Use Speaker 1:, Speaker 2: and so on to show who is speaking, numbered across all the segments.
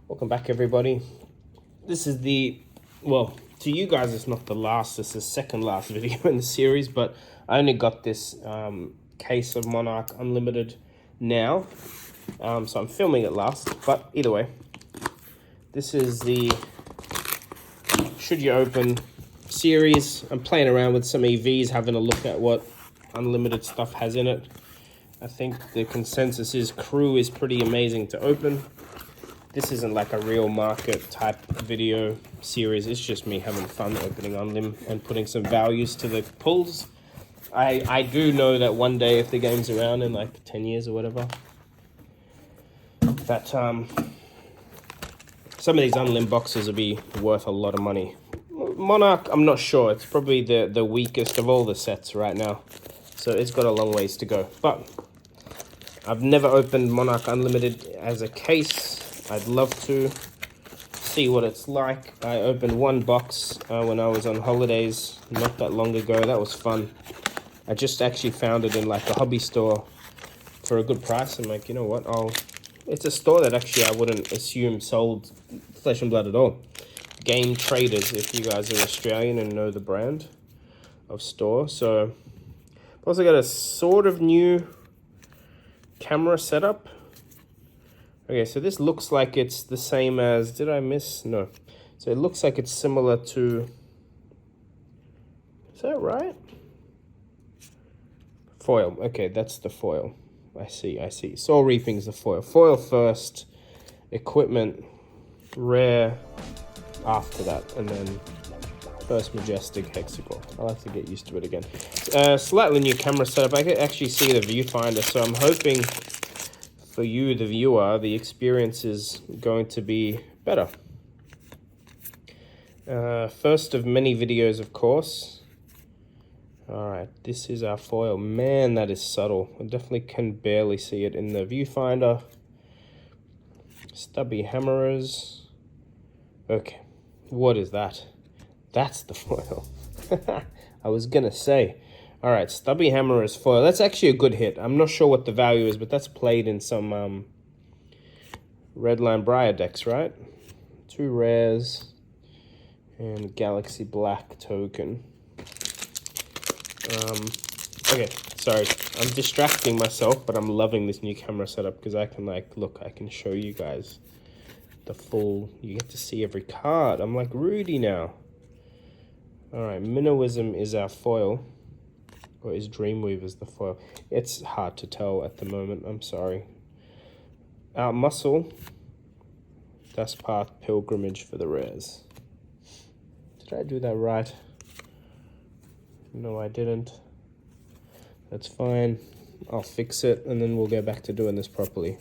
Speaker 1: Welcome back, everybody. This is well, to you guys it's not the last, it's the second last video in the series, but I only got this case of Monarch Unlimited now, so I'm filming it last, but either way, this is the Should You Open series. I'm playing around with some EVs, having a look at what Unlimited stuff has in it. I think the consensus is Crew is pretty amazing to open. This isn't like a real market type video series. It's just me having fun opening Unlim and putting some values to the pulls. I do know that one day, if the game's around in like 10 years or whatever, that some of these Unlim boxes will be worth a lot of money. Monarch, I'm not sure. It's probably the weakest of all the sets right now. So it's got a long ways to go. But I've never opened Monarch Unlimited as a case. I'd love to see what it's like. I opened one box when I was on holidays not that long ago. That was fun. I just actually found it in like a hobby store for a good price. I'm like, you know what? It's a store that actually I wouldn't assume sold Flesh and Blood at all. Game Traders, if you guys are Australian and know the brand of store. So I've also got a sort of new camera setup. Okay, so this looks like it's the same as, did I miss? No. So it looks like it's similar to, is that right? Foil, okay, that's the foil. I see. Soul Reaping's the foil. Foil first, equipment, rare after that, and then first Majestic Hexagon. I'll have to get used to it again. Slightly new camera setup. I can actually see the viewfinder, so I'm hoping for you, the viewer, the experience is going to be better. First of many videos, of course. All right, this is our foil. Man, that is subtle. I definitely can barely see it in the viewfinder. Stubby hammerers. Okay, what is that? That's the foil. I was gonna say. All right, Stubby Hammerer's foil. That's actually a good hit. I'm not sure what the value is, but that's played in some Redline Briar decks, right? 2 rares and Galaxy Black token. Okay, sorry. I'm distracting myself, but I'm loving this new camera setup because I can look, I can show you guys the full, you get to see every card. I'm like Rudy now. All right, Minnowism is our foil. Or is Dreamweaver's the foil? It's hard to tell at the moment. I'm sorry. Our Muscle. That's Path Pilgrimage for the rares. Did I do that right? No, I didn't. That's fine. I'll fix it, and then we'll go back to doing this properly.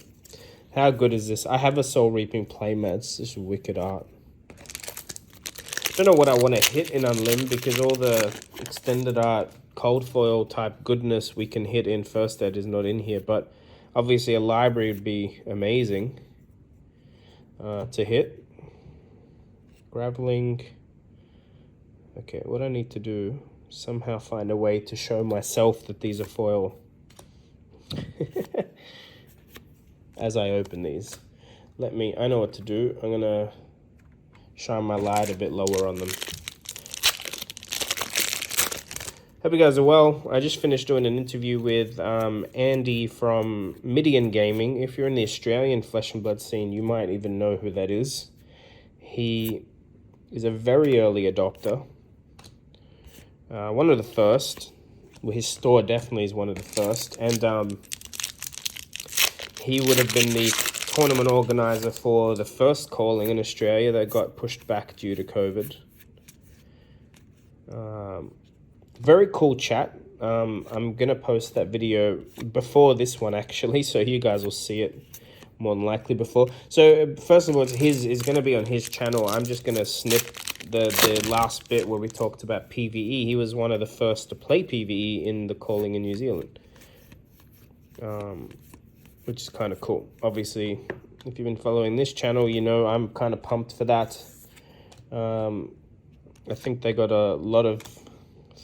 Speaker 1: How good is this? I have a Soul Reaping playmats. This is wicked art. I don't know what I want to hit in Unlim because all the extended art cold foil type goodness we can hit in first ed is not in here, but obviously a library would be amazing to hit. Graveling. Okay, what I need to do, somehow find a way to show myself that these are foil as I open these. I know what to do. I'm gonna shine my light a bit lower on them. Hope you guys are well. I just finished doing an interview with Andy from Midian Gaming. If you're in the Australian Flesh and Blood scene, you might even know who that is. He is a very early adopter. One of the first. Well, his store definitely is one of the first. And he would have been the tournament organizer for the first calling in Australia that got pushed back due to COVID. Very cool chat. I'm gonna post that video before this one actually, so you guys will see it more than likely before. So first of all, it's gonna be on his channel. I'm just gonna snip the last bit where we talked about PvE. He was one of the first to play PvE in the calling in New Zealand, which is kind of cool. Obviously, if you've been following this channel, you know I'm kind of pumped for that. I think they got a lot of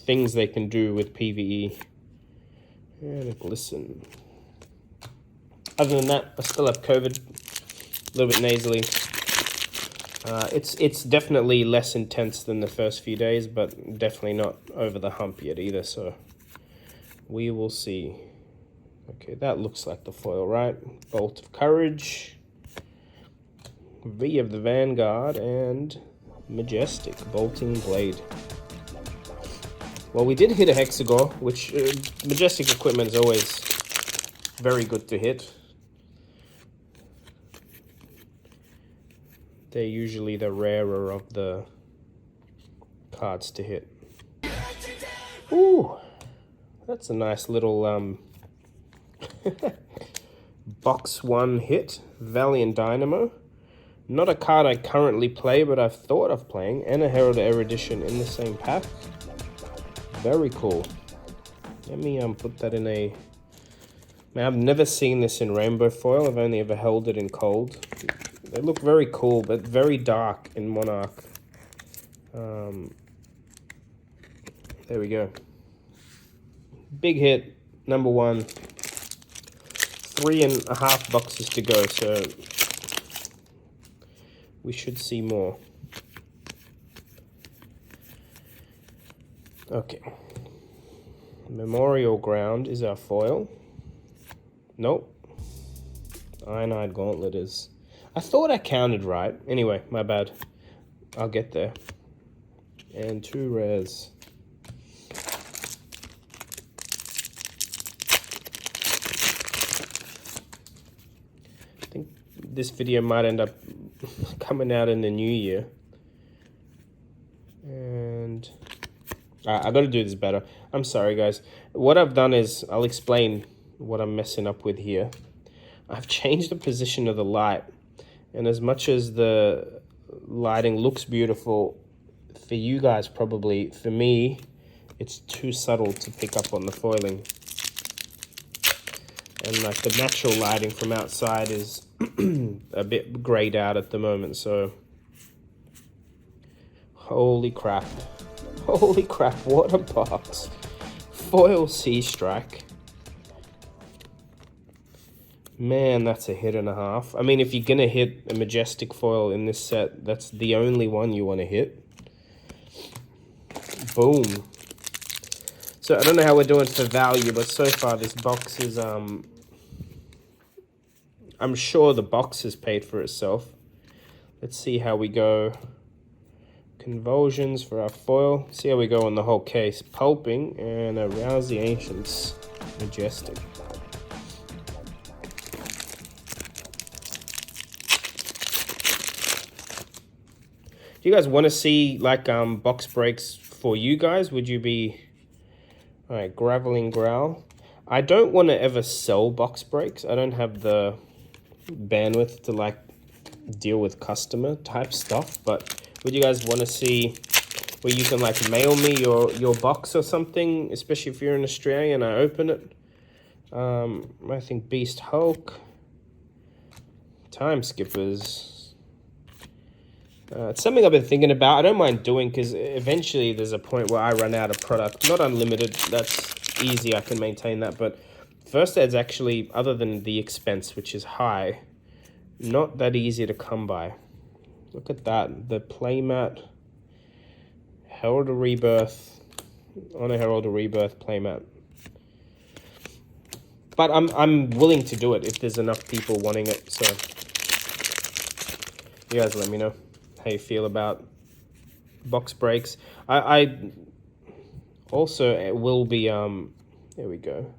Speaker 1: things they can do with PvE. And listen. Other than that, I still have COVID, a little bit nasally. It's definitely less intense than the first few days, but definitely not over the hump yet either, so we will see. Okay, that looks like the foil, right? Bolt of Courage, V of the Vanguard, and Majestic Bolting Blade. Well, we did hit a Hexagore, which Majestic equipment is always very good to hit. They're usually the rarer of the cards to hit. Ooh, that's a nice little box one hit. Valiant Dynamo. Not a card I currently play, but I've thought of playing, and a Herald of Erudition in the same pack. Very cool. Let me put that in a... Man, I've never seen this in rainbow foil. I've only ever held it in cold. They look very cool, but very dark in Monarch. There we go. Big hit, number one. 3.5 boxes to go, so we should see more. Okay. Memorial Ground is our foil. Nope. Iron-Eyed Gauntlet is... I thought I counted right. Anyway, my bad. I'll get there. And 2 rares. I think this video might end up coming out in the new year. And I got to do this better. I'm sorry, guys. What I've done is, I'll explain what I'm messing up with here. I've changed the position of the light. And as much as the lighting looks beautiful, for you guys probably, for me, it's too subtle to pick up on the foiling. And like the natural lighting from outside is a bit grayed out at the moment, so... Holy crap. Holy crap, what a box. Foil Sea Strike. Man, that's a hit and a half. I mean, if you're going to hit a Majestic foil in this set, that's the only one you want to hit. Boom. So, I don't know how we're doing for value, but so far this box is... I'm sure the box has paid for itself. Let's see how we go. Convulsions for our foil. See how we go on the whole case. Pulping and a Rouse the Ancients. Majestic. Do you guys want to see like box breaks for you guys? Would you be... Alright, Graveling Growl. I don't want to ever sell box breaks. I don't have the bandwidth to like deal with customer type stuff, but would you guys want to see where you can like mail me your box or something, especially if you're in Australia and I open it? I think Beast Hulk, Time Skippers. It's something I've been thinking about. I don't mind doing because eventually there's a point where I run out of product. Not unlimited, that's easy, I can maintain that. But First Ed's actually, other than the expense, which is high, not that easy to come by. Look at that, the playmat, Herald of Rebirth, on a Herald of Rebirth playmat. But I'm willing to do it if there's enough people wanting it, so you guys let me know how you feel about box breaks. I also will be there we go.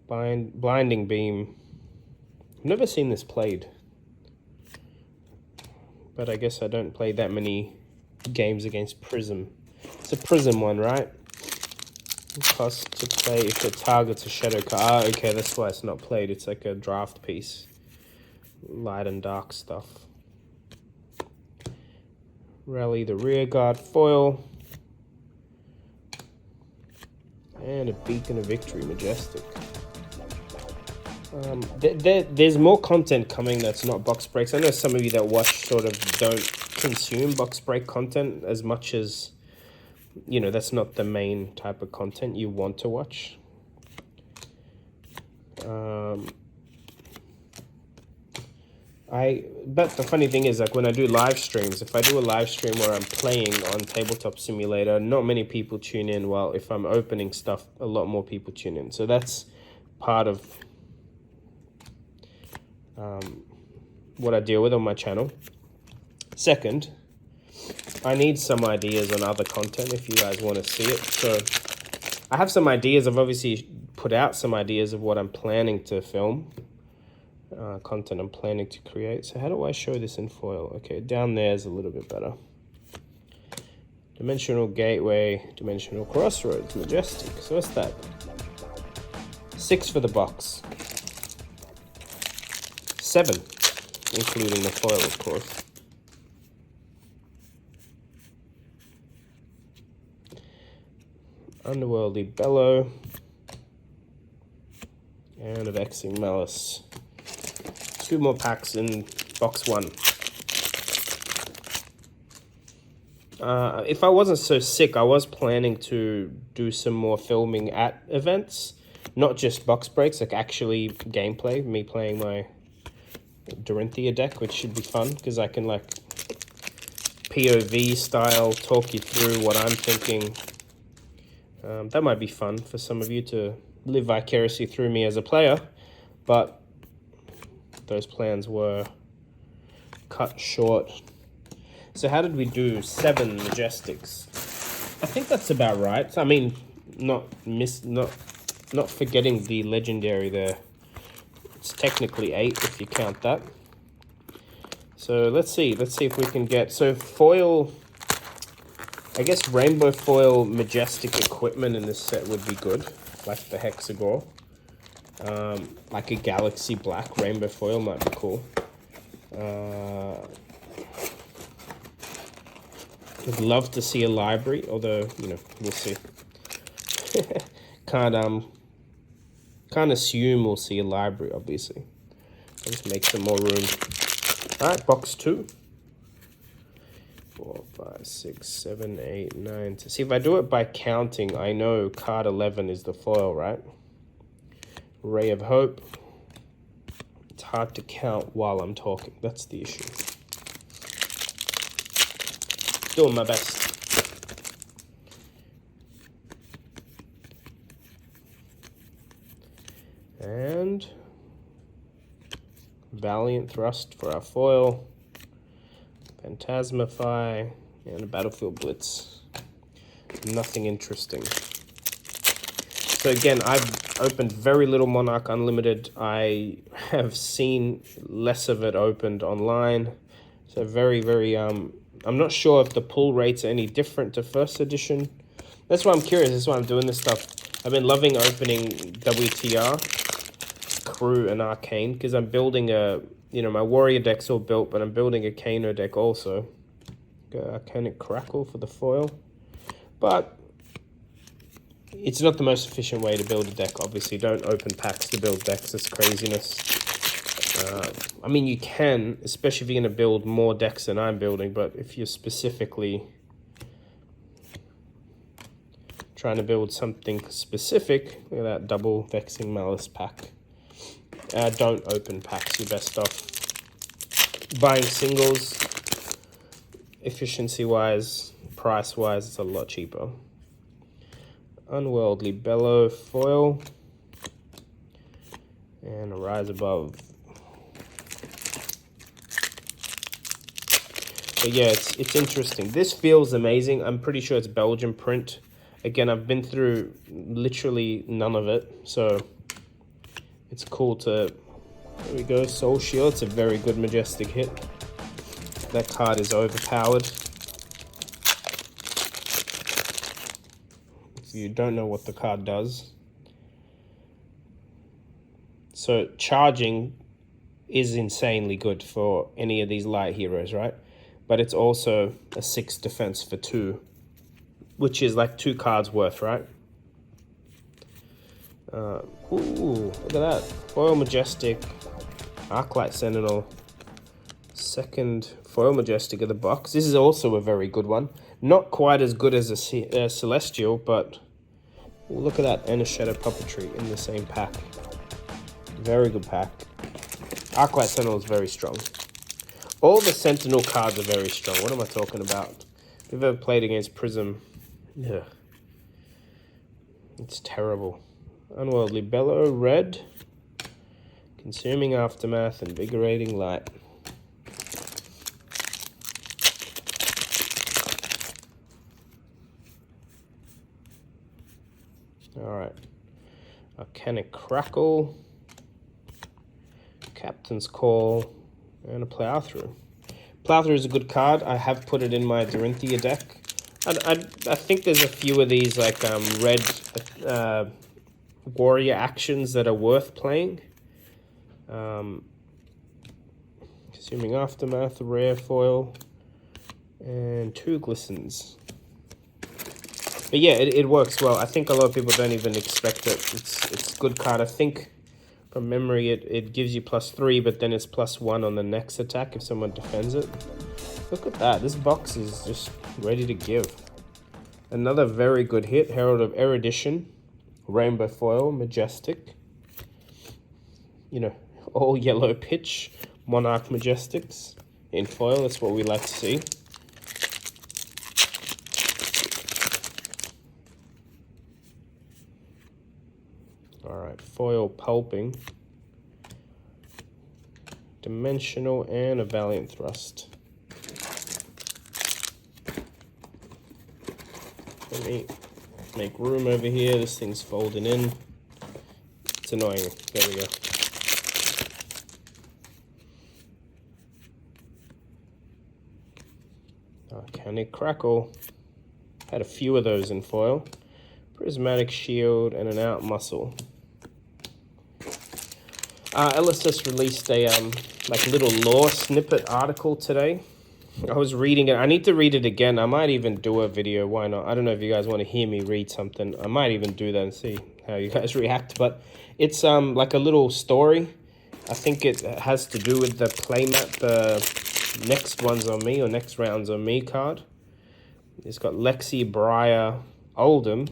Speaker 1: Blinding Beam. I've never seen this played, but I guess I don't play that many games against Prism. It's a Prism one, right? Cost to play if it targets a shadow card. Ah, okay, that's why it's not played. It's like a draft piece. Light and dark stuff. Rally the Rearguard foil. And a Beacon of Victory Majestic. There's more content coming that's not box breaks. I know some of you that watch sort of don't consume box break content as much as, you know, that's not the main type of content you want to watch. But the funny thing is, like when I do live streams, if I do a live stream where I'm playing on Tabletop Simulator, not many people tune in. While if I'm opening stuff, a lot more people tune in. So that's part of what I deal with on my channel. Second, I need some ideas on other content if you guys want to see it. So I have some ideas. I've obviously put out some ideas of what I'm planning to film. Content I'm planning to create. So how do I show this in foil? Okay, down there is a little bit better. Dimensional gateway, dimensional crossroads, majestic. So what's that? 6 for the box. 7, including the foil, of course. Underworldly Bellow. And a Vexing Malice. 2 more packs in box 1. If I wasn't so sick, I was planning to do some more filming at events. Not just box breaks, like actually gameplay. Me playing my Dorinthia deck, which should be fun. Because I can like POV style talk you through what I'm thinking. That might be fun for some of you to live vicariously through me as a player. But those plans were cut short. So how did we do? 7 Majestics. I think that's about right. I mean, not forgetting the legendary there. It's technically 8 if you count that. So let's see if we can get, so foil, I guess rainbow foil majestic equipment in this set would be good, like the Hexagore. Like a Galaxy Black rainbow foil might be cool. Would love to see a library, although, you know, we'll see. Can't assume we'll see a library, obviously. I'll just make some more room. Alright, box 2. 4, 5, 6, 7, 8, 9. See, if I do it by counting, I know card 11 is the foil, right? Ray of Hope. It's hard to count while I'm talking. That's the issue. Doing my best. And Valiant Thrust for our foil. Phantasmify and a Battlefield Blitz. Nothing interesting. So again, I've opened very little Monarch Unlimited. I have seen less of it opened online. So very, I'm not sure if the pull rates are any different to first edition. That's why I'm curious. That's why I'm doing this stuff. I've been loving opening WTR, Crew, and Arcane because I'm building a, you know, my Warrior deck's all built, but I'm building a Kano deck also. Arcanic Crackle for the foil. But it's not the most efficient way to build a deck, obviously. Don't open packs to build decks. It's craziness. I mean, you can, especially if you're going to build more decks than I'm building, but if you're specifically trying to build something specific, look at that double Vexing Malice pack. Don't open packs. You're best off buying singles. Efficiency-wise, price-wise, it's a lot cheaper. Unworldly Bellow foil. And a Rise Above. But yeah, it's interesting. This feels amazing. I'm pretty sure it's Belgian print. Again, I've been through literally none of it, so it's cool to... There we go, Soul Shield. It's a very good majestic hit. That card is overpowered. If you don't know what the card does. So charging is insanely good for any of these light heroes, right? But it's also a 6 defense for 2, which is like 2 cards worth, right? Ooh, look at that. Foil Majestic, Arclight Sentinel, second Foil Majestic of the box. This is also a very good one. Not quite as good as a Celestial, but ooh, look at that. And a Shadow Puppetry in the same pack. Very good pack. Arclight Sentinel is very strong. All the Sentinel cards are very strong. What am I talking about? If you've ever played against Prism, yeah, it's terrible. Unworldly Bellow, red. Consuming Aftermath, Invigorating Light. Alright. Arcanic Crackle. Captain's Call. And a Plowthrough. Plowthrough is a good card. I have put it in my Dorinthia deck. I think there's a few of these like red warrior actions that are worth playing. Consuming Aftermath, rare foil, and 2 glistens. But yeah, it works well. I think a lot of people don't even expect it. It's a good card. I think from memory it gives you +3, but then it's +1 on the next attack if someone defends it. Look at that. This box is just ready to give. Another very good hit, Herald of Erudition, Rainbow Foil, Majestic. You know, all yellow pitch, Monarch Majestics in foil. That's what we like to see. Alright, foil pulping, Dimensional, and a Valiant Thrust. Let me make room over here. This thing's folding in. It's annoying. There we go. Arcanic Crackle. Had a few of those in foil. Prismatic Shield and an Out Muscle. LSS released a like little lore snippet article today. I was reading it. I need to read it again. I might even do a video. Why not? I don't know if you guys want to hear me read something. I might even do that and see how you guys react. But it's like a little story. I think it has to do with the playmat, the next ones on me or next rounds on me card. It's got Lexi, Briar, Oldham,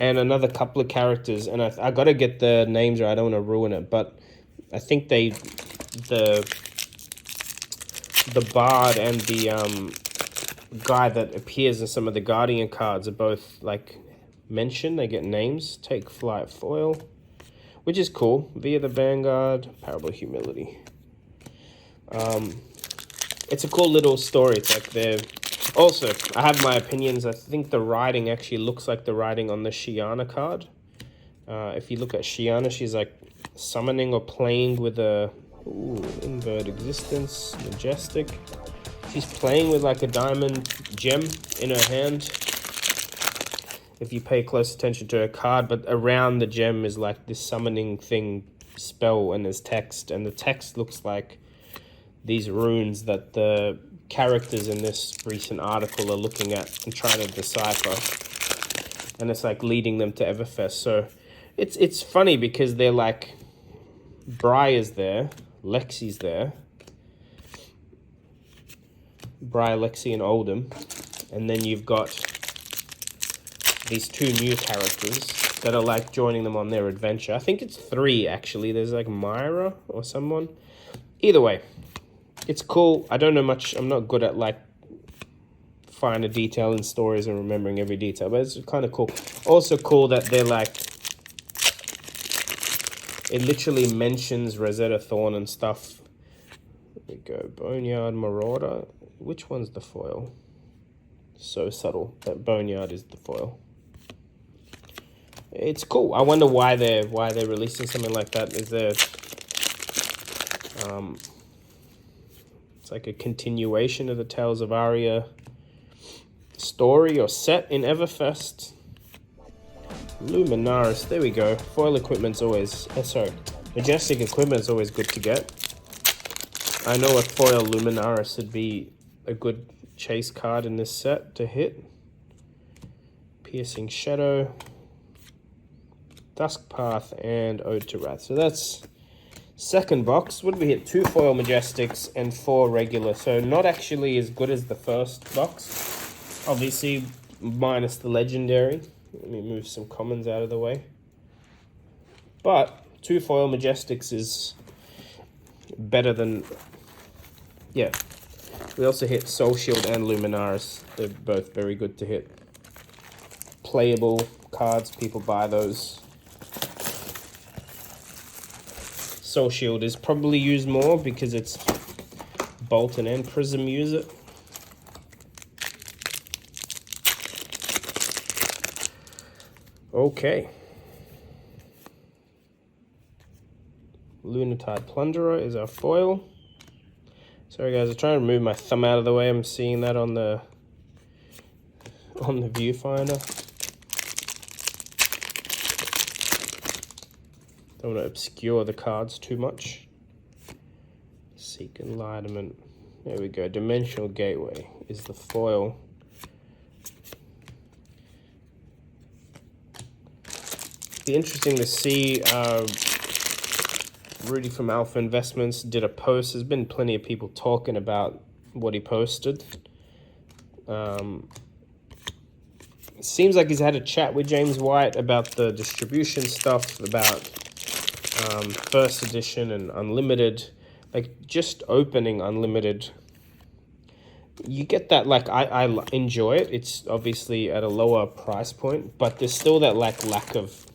Speaker 1: and another couple of characters. And I got to get the names right. I don't want to ruin it, but I think the Bard and the guy that appears in some of the Guardian cards are both like mentioned. They get names. Take Flight Foil, which is cool. Via the Vanguard, Parable of Humility. It's a cool little story. It's like they're... Also, I have my opinions. I think the writing actually looks like the writing on the Shiana card. If you look at Shiana, she's like summoning or playing with a... Ooh, Invert Existence, Majestic. She's playing with like a diamond gem in her hand. If you pay close attention to her card, but around the gem is like this summoning thing spell, and there's text, and the text looks like these runes that the characters in this recent article are looking at and trying to decipher, and it's like leading them to Everfest. So it's funny because they're like, Briar's there, Lexi's there, Briar, Lexi, and Oldham, and then you've got these 2 new characters that are like joining them on their adventure. I think it's 3 actually. There's like Myra or someone. Either way, it's cool. I don't know much. I'm not good at like finer detail in stories and remembering every detail, but it's kind of cool. Also cool that they're like, it literally mentions Rosetta Thorn and stuff. There we go. Boneyard, Marauder. Which one's the foil? So subtle that Boneyard is the foil. It's cool. I wonder why they're releasing something like that. Is there it's like a continuation of the Tales of Aria story or set in Everfest. Luminaris, there we go. Foil equipment's always, Majestic equipment's always good to get. I know a foil Luminaris would be a good chase card in this set to hit. Piercing Shadow, Dusk Path, and Ode to Wrath. So that's second box. What did we hit? 2 foil Majestics and 4 regular. So not actually as good as the first box. Obviously, minus the legendary. Let me move some commons out of the way. But 2 foil Majestics is better than... Yeah. We also hit Soul Shield and Luminaris. They're both very good to hit. Playable cards, people buy those. Soul Shield is probably used more because it's Bolton and Prism use it. Okay. Lunatide Plunderer is our foil. Sorry guys, I'm trying to move my thumb out of the way. I'm seeing that on the viewfinder. Don't want to obscure the cards too much. Seek Enlightenment. There we go. Dimensional Gateway is the foil. Be interesting to see. Rudy from Alpha Investments did a post. There's been plenty of people talking about what he posted. It seems like he's had a chat with James White about the distribution stuff, about first edition and unlimited, like just opening unlimited. You get that, like, I enjoy it. It's obviously at a lower price point, but there's still that lack of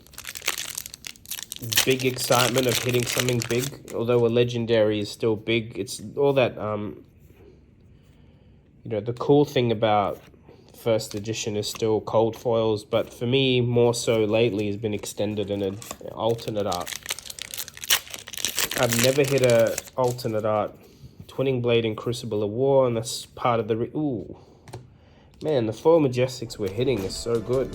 Speaker 1: big excitement of hitting something big. Although a legendary is still big, it's all that you know, the cool thing about first edition is still cold foils, but for me more so lately has been extended and an alternate art. I've never hit a alternate art Twinning Blade in Crucible of War, and that's part of the ooh man, the foil Majestics we're hitting is so good.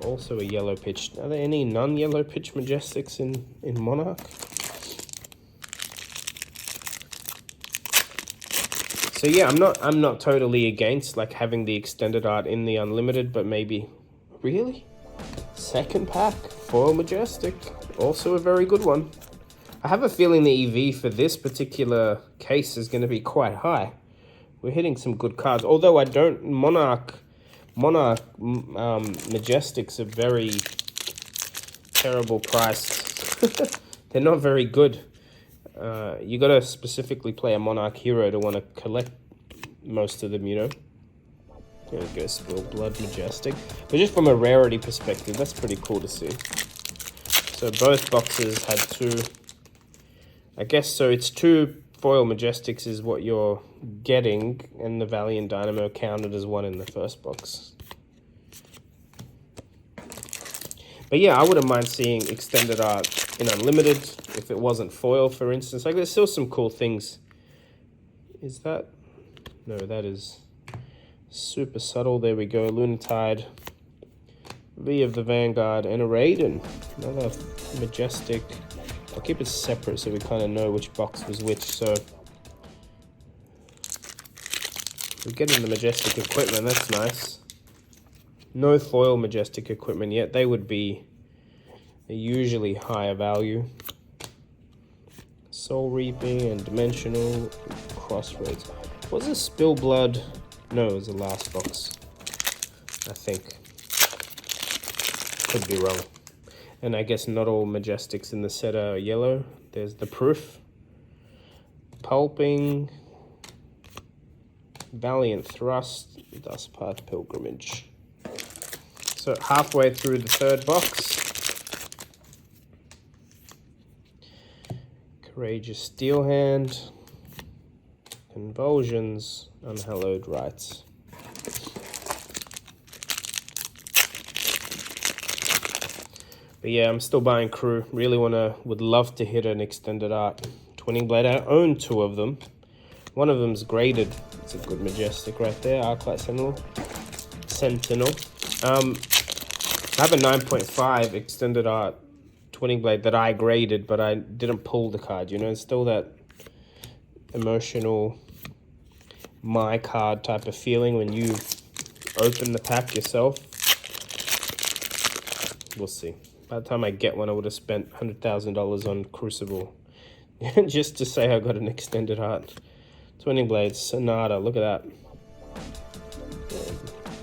Speaker 1: Also a yellow pitch. Are there any non-yellow pitch Majestics in Monarch? So yeah, I'm not totally against like having the extended art in the unlimited, but maybe really second pack foil Majestic, also a very good one. I have a feeling the EV for this particular case is going to be quite high. We're hitting some good cards, although I don't Monarch Majestics are very terrible priced. They're not very good. You gotta specifically play a Monarch hero to want to collect most of them, you know. There we go, Spill Blood Majestic. But just from a rarity perspective, that's pretty cool to see. So both boxes had 2. I guess so. It's 2 foil Majestics is what you're getting, and the Valiant Dynamo counted as 1 in the first box. But yeah, I wouldn't mind seeing extended art in unlimited if it wasn't foil, for instance. Like, there's still some cool things. Is that? No, that is super subtle. There we go. Lunatide, V of the Vanguard, and a Raiden. Another Majestic. I'll keep it separate so we kind of know which box was which. So we're getting the Majestic equipment. That's nice. No foil Majestic equipment yet. They would be usually higher value. Soul Reaping and Dimensional Crossroads. Was this Spill Blood? No, it was the last box, I think. Could be wrong. And I guess not all Majestics in the set are yellow. There's the Proof, Pulping, Valiant Thrust, Dustpath Pilgrimage. So halfway through the third box. Courageous Steelhand, Convulsions, Unhallowed Rites. But yeah, I'm still buying Crew. Really would love to hit an extended art Twinning Blade. I own 2 of them. One of them's graded. It's a good Majestic right there. Arclight Sentinel. I have a 9.5 extended art Twinning Blade that I graded, but I didn't pull the card. You know, it's still that emotional my card type of feeling when you open the pack yourself. We'll see. By the time I get one, I would have spent $100,000 on Crucible just to say I got an extended art. Twinning Blades, Sonata, look at that.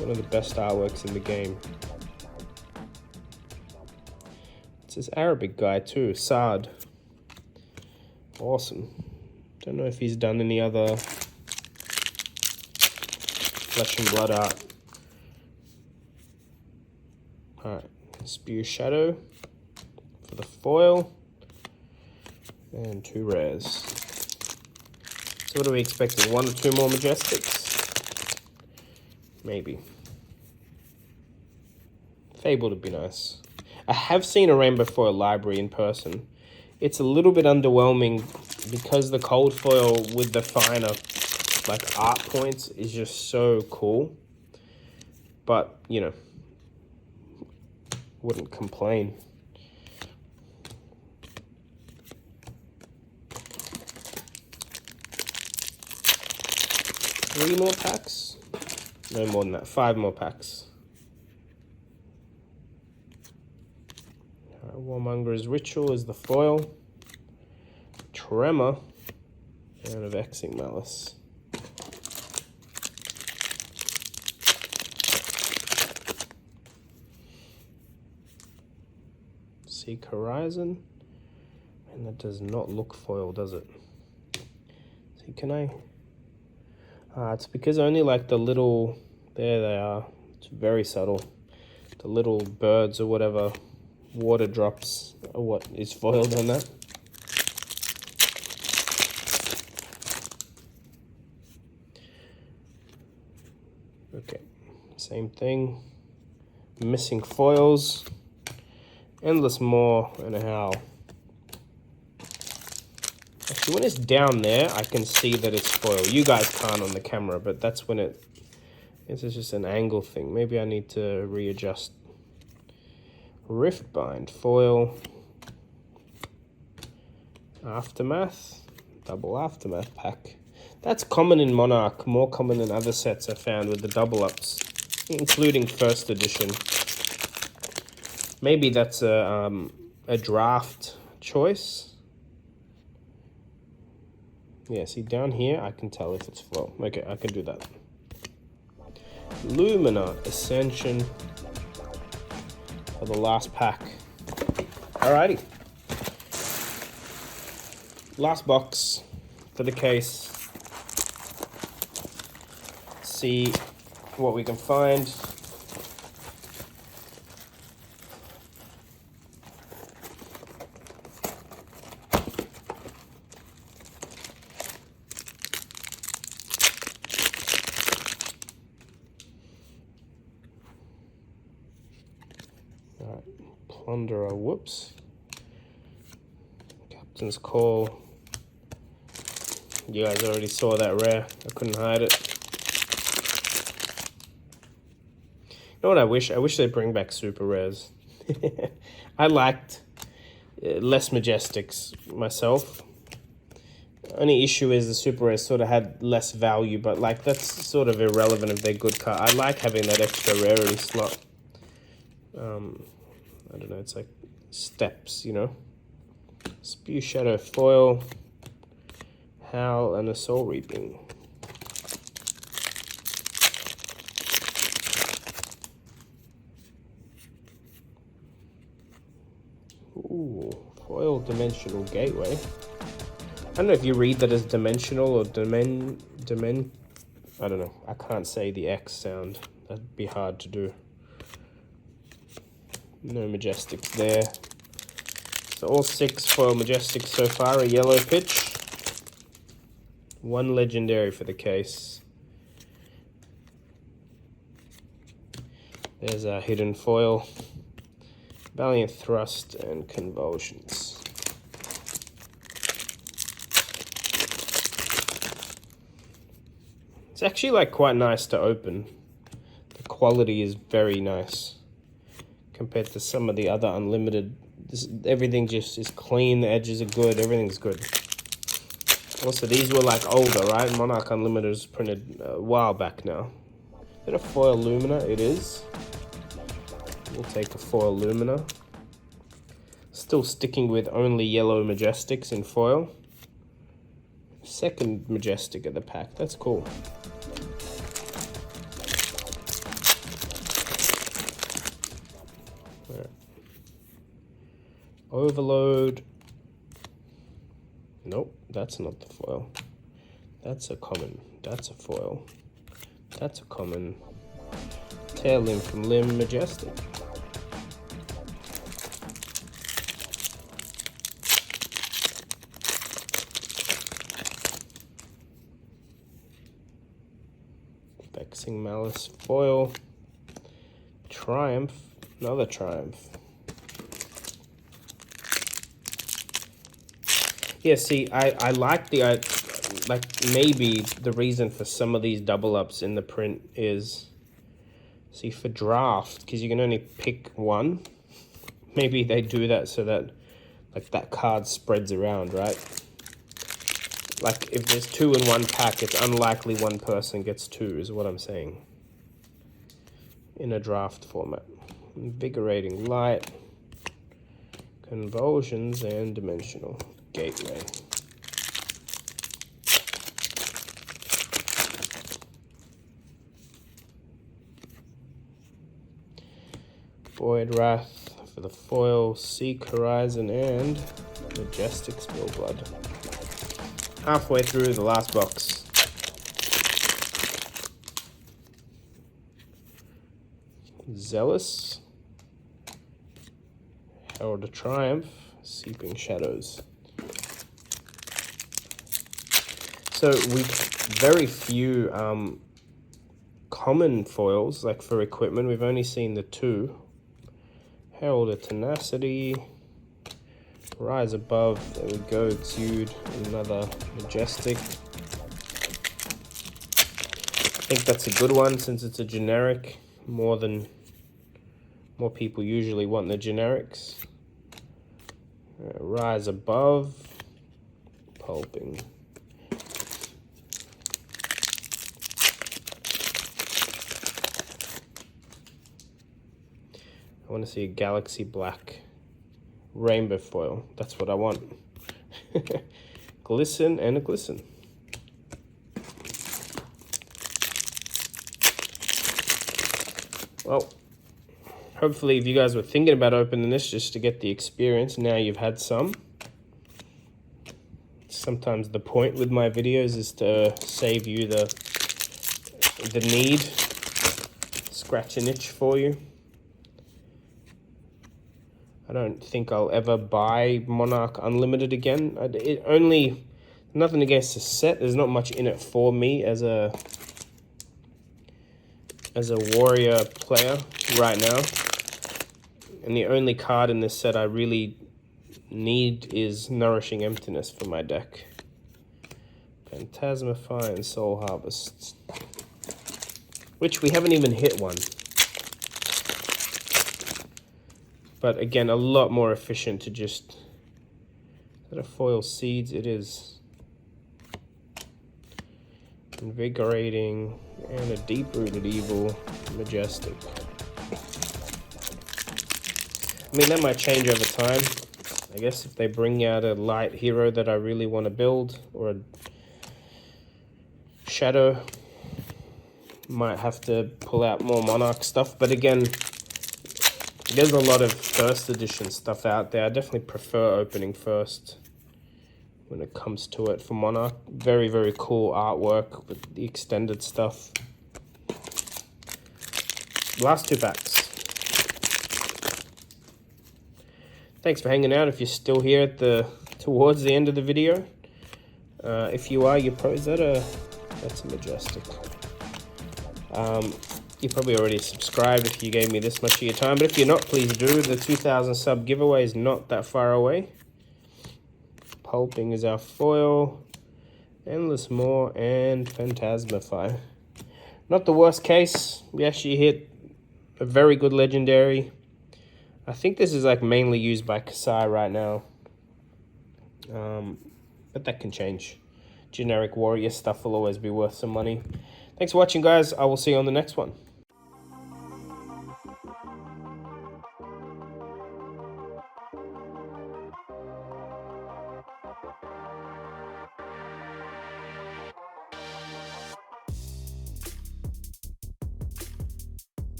Speaker 1: One of the best artworks in the game. It's this Arabic guy too, Saad. Awesome. Don't know if he's done any other Flesh and Blood art. Alright, Spear Shadow for the foil. And 2 rares. So what are we expecting? 1 or 2 more Majestics? Maybe. Fable would be nice. I have seen a Rainbow Foil library in person. It's a little bit underwhelming because the cold foil with the finer like art points is just so cool. But, you know, wouldn't complain. 3 more packs? No more than that. 5 more packs. Warmonger's Ritual is the foil. Tremor. And a Vexing Malice. Seek Horizon. And that does not look foil, does it? See, can I... it's because only like the little, there they are, it's very subtle. The little birds or whatever, water drops or what is foiled on that. Okay, same thing. Missing foils. Endless Maw and a Howl. Actually, when it's down there, I can see that it's foil. You guys can't on the camera, but that's when it... This is just an angle thing. Maybe I need to readjust. Riftbind, foil. Aftermath. Double Aftermath pack. That's common in Monarch. More common than other sets I found with the double ups. Including first edition. Maybe that's a draft choice. Yeah, see down here, I can tell if it's foil. Okay, I can do that. Lumina Ascension for the last pack. Alrighty. Last box for the case. See what we can find. Alright, Plunderer, whoops. Captain's Call. You guys already saw that rare. I couldn't hide it. You know what I wish? I wish they'd bring back super rares. I liked less Majestics myself. Only issue is the super rares sort of had less value, but like that's sort of irrelevant if they're good cards. I like having that extra rarity slot. I don't know, it's like steps, you know. Spew Shadow foil, Howl, and a Soul Reaping. Ooh, foil Dimensional Gateway. I don't know if you read that as dimensional or I don't know. I can't say the X sound. That'd be hard to do. No Majestics there. So all 6 foil Majestics so far. A yellow pitch. 1 legendary for the case. There's our hidden foil. Valiant Thrust and Convulsions. It's actually like quite nice to open. The quality is very nice compared to some of the other unlimited. Everything just is clean, the edges are good, everything's good. Also, these were like older, right? Monarch Unlimited was printed a while back now. Is it a foil Lumina? It is. We'll take a foil Lumina. Still sticking with only yellow Majestics in foil. Second Majestic of the pack, that's cool. Overload. Nope, that's not the foil. That's a common. That's a foil. That's a common. Tail limb from Limb Majestic. Vexing Malice foil. Triumph. Another Triumph. Yeah, see, I like the, like, maybe the reason for some of these double ups in the print is, see, for draft, because you can only pick one, maybe they do that so that, like, that card spreads around, right? Like, if there's 2 in one pack, it's unlikely one person gets 2, is what I'm saying. In a draft format. Invigorating Light, Convulsions, and Dimensional Gateway. Void Wrath for the foil, Seek Horizon, and Majestic Spillblood. Halfway through the last box. Zealous, Herald of Triumph, Seeping Shadows. So we very few common foils, like for equipment. We've only seen the 2. Herald of Tenacity, Rise Above, there we go, Exude, another Majestic. I think that's a good one since it's a generic. More people usually want the generics. Rise Above, Pulping. I want to see a Galaxy Black Rainbow foil. That's what I want. Glisten and a Glisten. Well, hopefully if you guys were thinking about opening this just to get the experience, now you've had some. Sometimes the point with my videos is to save you the need, scratch an itch for you. I don't think I'll ever buy Monarch Unlimited again. Nothing against the set. There's not much in it for me as a warrior player right now. And the only card in this set I really need is Nourishing Emptiness for my deck. Phantasmify and Soul Harvest, which we haven't even hit one. But again, a lot more efficient to just... Is that a foil Seeds? It is. Invigorating and a Deep-Rooted Evil Majestic. I mean, that might change over time. I guess if they bring out a light hero that I really want to build, or a shadow, might have to pull out more Monarch stuff. But again, there's a lot of first edition stuff out there. I definitely prefer opening first when it comes to it for Monarch. Very, very cool artwork with the extended stuff. Last 2 packs. Thanks for hanging out if you're still here towards the end of the video. If you are, that's a Majestic. You probably already subscribed if you gave me this much of your time, but if you're not, please do. The 2,000 sub giveaway is not that far away. Pulping is our foil. Endless More and Phantasmify. Not the worst case. We actually hit a very good legendary. I think this is like mainly used by Kasai right now. But that can change. Generic warrior stuff will always be worth some money. Thanks for watching, guys. I will see you on the next one.